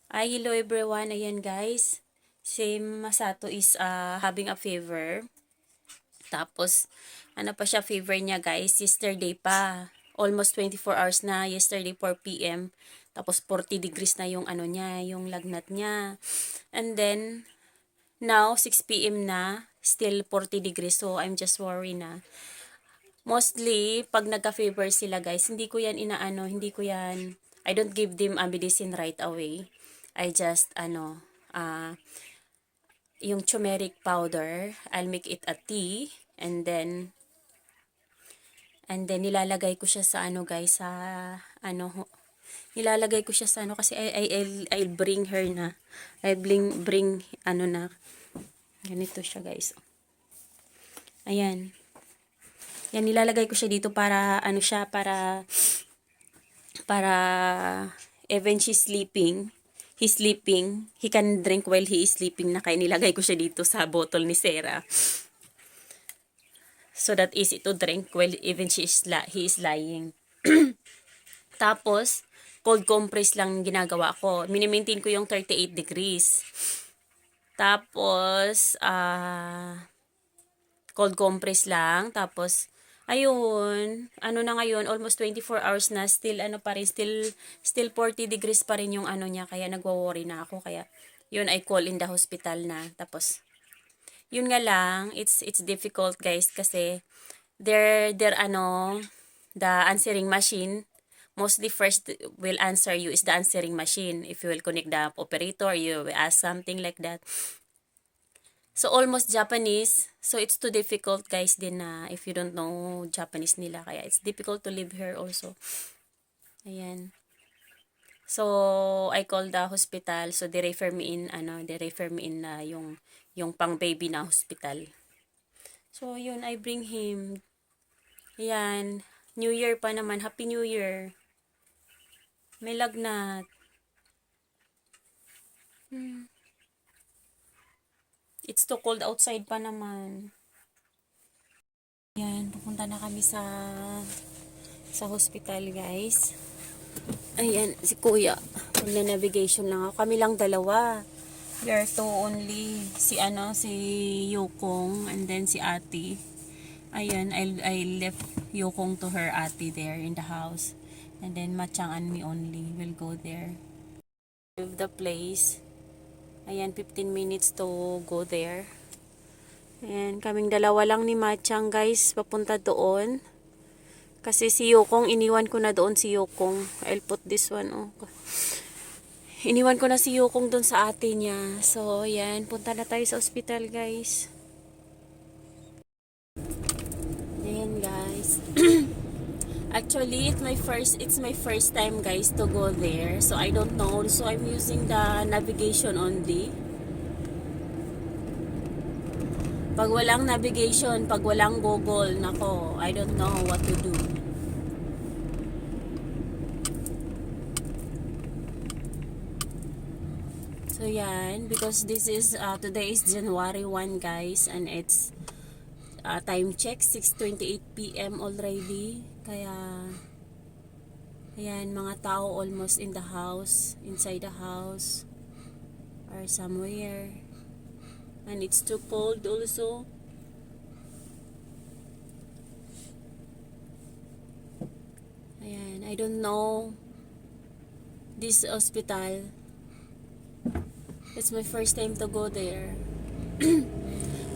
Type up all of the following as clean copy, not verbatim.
Hi, hello everyone. Ayan guys. Si Masato is having a fever. Tapos, ano pa siya fever niya guys? Yesterday pa. Almost 24 hours na. Yesterday 4 p.m. Tapos 40 degrees na yung ano niya, yung lagnat niya. And then, now 6 p.m. na. Still 40 degrees. So, I'm just worried na. Mostly, pag nagka-fever sila guys, hindi ko yan, I don't give them a medicine right away. I just, yung turmeric powder, I'll make it a tea, and then nilalagay ko siya sa guys, sa, nilalagay ko siya sa kasi I'll bring her na, bring, na, ganito siya guys. Ayan. Yan, nilalagay ko siya dito para, para even he's sleeping, he can drink while he is sleeping na kaya nilagay ko siya dito sa bottle ni Sarah. So that easy to drink while even he is lying. Tapos, cold compress lang ginagawa ko. Minimaintain ko yung 38 degrees. Tapos, cold compress lang. Tapos, ayun, ano na ngayon, almost 24 hours na, still, still 40 degrees pa rin yung niya, kaya nagwo-worry na ako, kaya, yun, I call in the hospital na, tapos, yun nga lang, it's difficult, guys, kasi, the answering machine, mostly first will answer you is the answering machine. If you will connect the operator, you will ask something like that. So, almost Japanese. So, it's too difficult, guys, din na if you don't know Japanese nila. Kaya, it's difficult to live here also. Ayan. So, I called the hospital. So, they refer me in, na yung pang baby na hospital. So, yun, I bring him. Ayan. New Year pa naman. Happy New Year. May lagnat. It's too cold outside pa naman. Ayan, pupunta na kami sa hospital, guys. Ayan, si kuya. Magna-navigation lang ako. Kami lang dalawa. We are two only. Si Yukong, and then si ate. Ayan, I left Yukong to her ate there in the house. And then Machang and me only will go there. Leave the place. Ayan, 15 minutes to go there. Ayan, kaming dalawa lang ni Machang, guys, papunta doon. Kasi si Yukong, iniwan ko na doon si Yukong. I'll put this one, oh. Iniwan ko na si Yukong doon sa ate niya. So, ayan, punta na tayo sa ospital, guys. Ayan, guys. Actually, it's my first time, guys, to go there. So, I don't know. So, I'm using the navigation only. Pag walang navigation, pag walang Google, nako, I don't know what to do. So, yan. Because this is, today is January 1, guys. And it's, time check, 6:28 p.m. already. Kaya, ayan, mga tao almost in the house, inside the house, or somewhere. And it's too cold also. Ayan, I don't know this hospital. It's my first time to go there.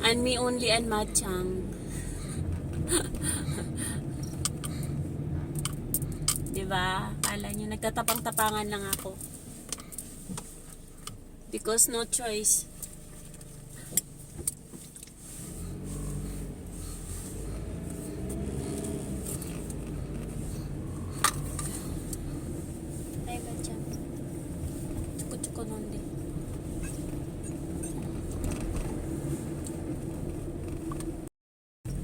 And me only and Machang. Diba? Kala nyo, nagtatapang-tapangan lang ako. Because no choice. Ay, Machang. Chuko-chuko nun din.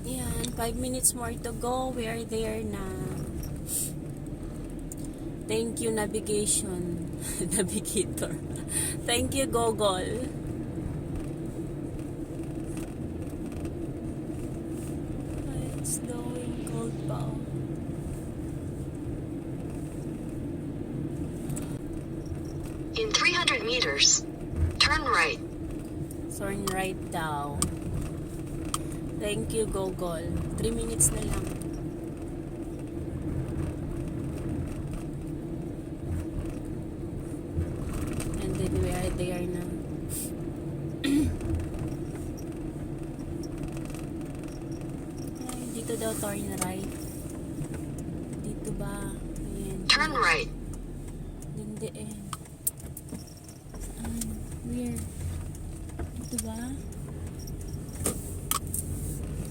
Yan, 5 minutes more to go. We are there na. Thank you, navigation. Navigator. Thank you, Google. It's snowing cold pa. In 300 meters, turn right. Turn right daw. Thank you, Google. 3 minutes na lang. And then we are there na. Ay, dito daw turn right. Dito ba? Ayan. Turn right. Hindi eh. Saan? Where? Dito ba?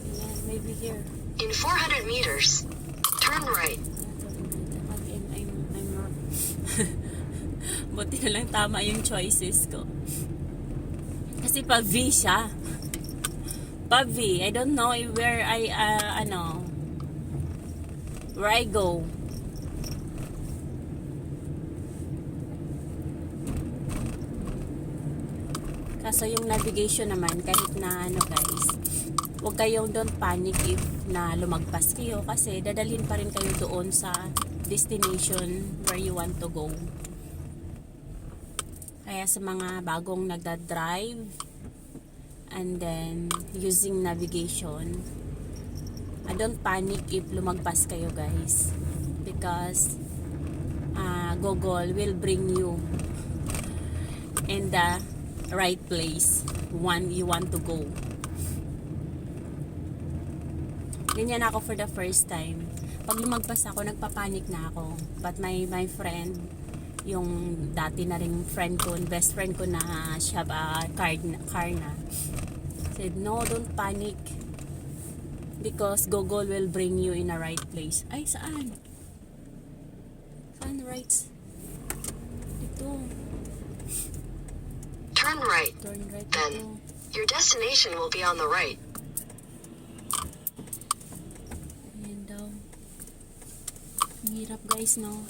Ayan, maybe here. In 400 meters, turn right. I'm not. Buti na lang tama yung choices ko. Kasi pa V siya. Pa V. I don't know where where I go. Kaso yung navigation naman, kahit na guys, huwag kayong don't panic if na lumagpas kayo kasi dadalhin pa rin kayo doon sa destination where you want to go. Kaya sa mga bagong nagda-drive and then using navigation, don't panic if lumagpas kayo guys, because Google will bring you in the right place one you want to go. Ganyan ako for the first time. Pag lumagpas ako, nagpapanik na ako. But my friend, yung dati na ring friend ko, best friend ko na siya car na, said, no, don't panic. Because Google will bring you in a right place. Ay, saan? Saan right? Dito. Turn right. Turn right Then, dito. your destination will be on the right. Ayan daw. Ang hirap guys, no?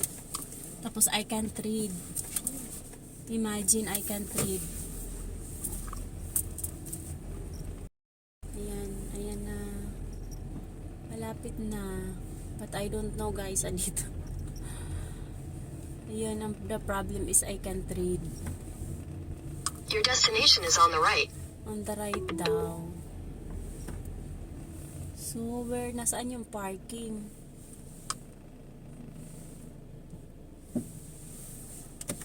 Tapos I can't read. Imagine I can't read. Ayan na. Malapit na. But I don't know guys, andito. Ayan, the problem is I can't read. Your destination is on the right. On the right daw. So, nasaan yung parking?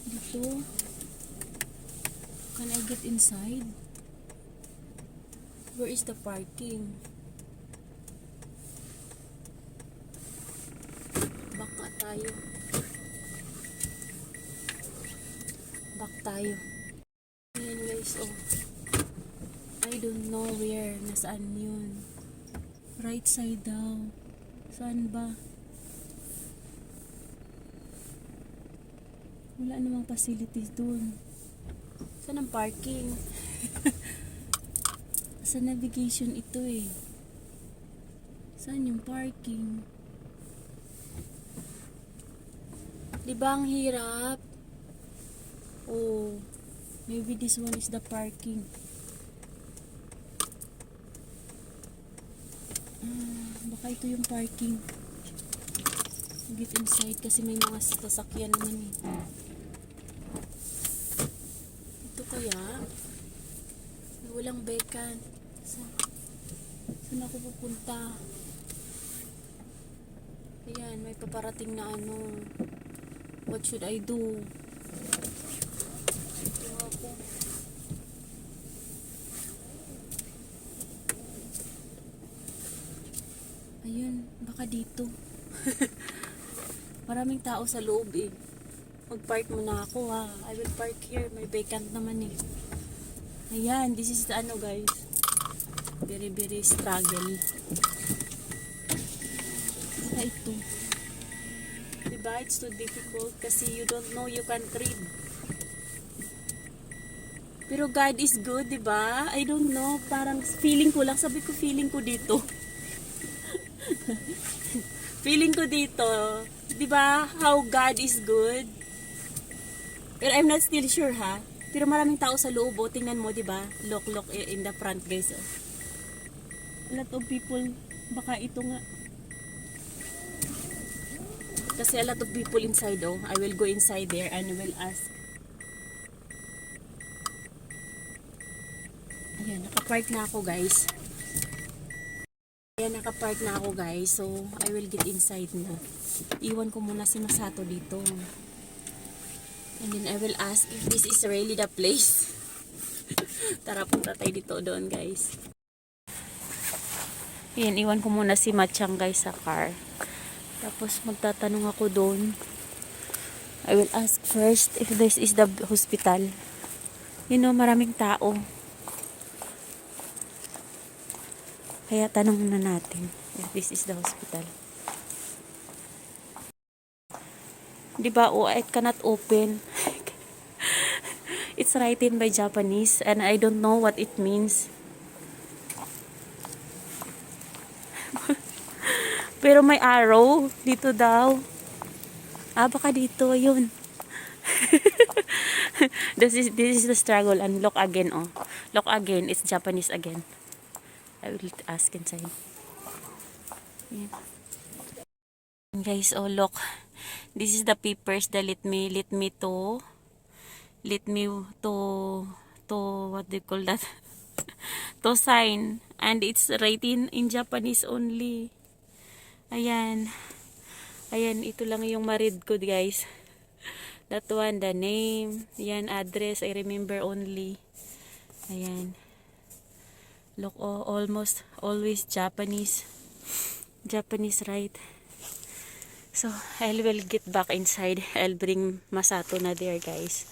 Dito? Can I get inside? Where is the parking? Baka tayo. Back tayo. Ayan guys, oh. I don't know where. Nasaan yun? Right side daw. Saan ba? Wala namang facilities dun. Saan ang parking? Sa navigation ito eh. Saan yung parking? Diba ang hirap? Oh, maybe this one is the parking. Baka ito yung parking. Get inside kasi may mga sasakyan naman eh. Ito kaya? Walang bekan. Saan ako pupunta? Ayan, may paparating na ano. What should I do? Ito ako. Ayun, baka dito. Maraming tao sa loob eh. Mag-park muna ako ha. I will park here. May vacant naman eh. Ayan, this is the ano guys. Very struggle. Saka ito. Diba? It's too difficult kasi you don't know, you can't read. Pero God is good, diba? I don't know. Parang feeling ko lang. Sabi ko feeling ko dito. Feeling ko dito. Diba? How God is good. Pero I'm not still sure ha. Pero maraming tao sa loob. Oh. Tingnan mo, diba? Look in the front guys. Oh. A lot of people. Baka ito nga. Kasi a lot of people inside. Oh. I will go inside there and will ask Ayan, nakapark na ako guys. So I will get inside na. Iwan ko muna si Masato dito. And then I will ask if this is really the place. Tara, punta tayo dito doon guys. Ayan, iwan ko muna si Machang guys sa car. Tapos magtatanong ako doon. I will ask first if this is the hospital. You know, maraming tao. Kaya tanong na natin if this is the hospital. Diba, oh, I cannot open. It's written by Japanese and I don't know what it means. Pero may arrow dito daw. Ah, baka dito, yun. this is the struggle. And look again, oh. Look again, it's Japanese again. I will ask inside. Yeah. Guys, oh look. This is the papers that let me to what do you call that? To sign. And it's written in Japanese only. Ayan. Ayan, ito lang yung ma-read ko guys. That one, the name. Ayan, address. I remember only. Ayan. Look, oh, almost always Japanese. Japanese, right? So, I will get back inside. I'll bring Masato na there, guys.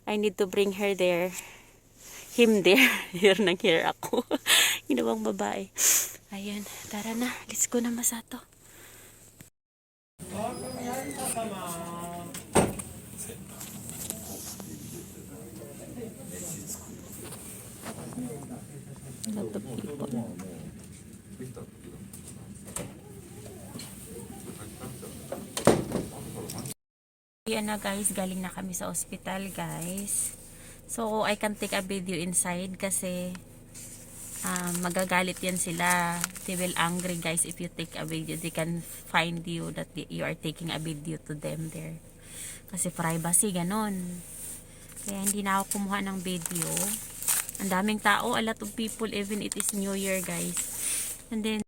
I need to bring her there. Him there. Here nang here ako. Ginawang babae. Ayan, tara na. Let's go na, Masato. A lot of people. Ayan na guys, galing na kami sa ospital guys. So I can take a video inside kasi magagalit yan sila. They will angry guys if you take a video. They can find you that you are taking a video to them there. Kasi privacy, ganon. Kaya hindi na ako kumuha ng video. Ang daming tao, a lot of people, even it is New Year guys. And then,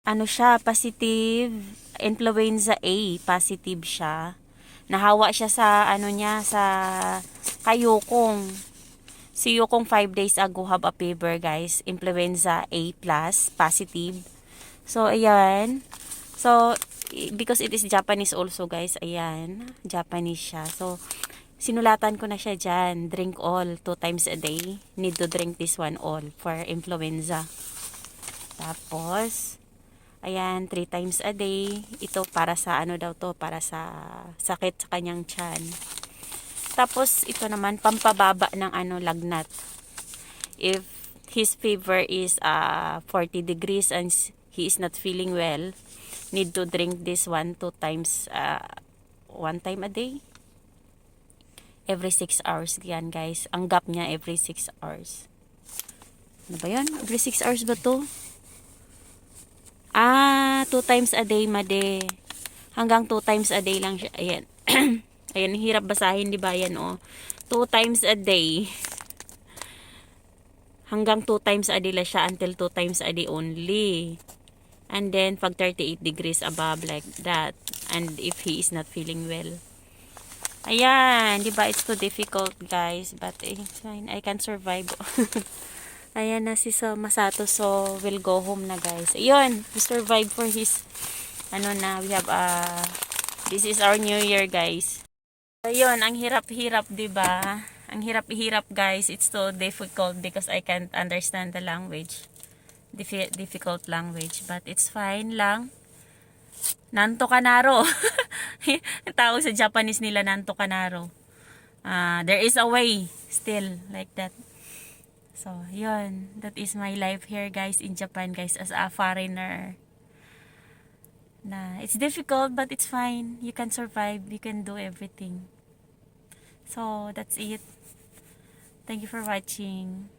ano siya, positive, influenza A, positive siya. Nahawa siya sa, ano niya, sa kayukong. Si Yukong 5 days ago have a fever guys, influenza A+, positive. So, ayan. So, because it is Japanese also guys, ayan, Japanese siya. So, sinulatan ko na siya dyan, drink all 2 times a day. Need to drink this one all for influenza. Tapos, ayan, 3 times a day. Ito para sa ano daw to, para sa sakit sa kanyang tiyan. Tapos, ito naman, pampababa ng ano, lagnat. If his fever is 40 degrees and he is not feeling well, need to drink this 1-2 times, 1 time a day. Every 6 hours yan guys. Ang gap niya every 6 hours. Ano ba yan? Every 6 hours ba to? 2 times a day made. Hanggang 2 times a day lang siya. Ayan. Ayan, hirap basahin, di ba? Ayan, oh. 2 times a day. Hanggang 2 times a day lang siya until 2 times a day only. And then, pag 38 degrees above like that. And if he is not feeling well. Ayan, di ba? It's too difficult, guys. But, it's fine. I can survive. Ayan na si Masato. So, we'll go home na, guys. Ayun, we survive for his, ano na, we have, this is our New Year, guys. Ayun, ang hirap-hirap, di ba? Ang hirap-hirap, guys. It's so difficult because I can't understand the language. Difficult language. But, it's fine lang. Nanto kanaro. Tawag sa Japanese nila, nanto kanaro. There is a way still like that. So, yun. That is my life here, guys, in Japan, guys, as a foreigner. It's difficult, but it's fine. You can survive. You can do everything. So, that's it. Thank you for watching.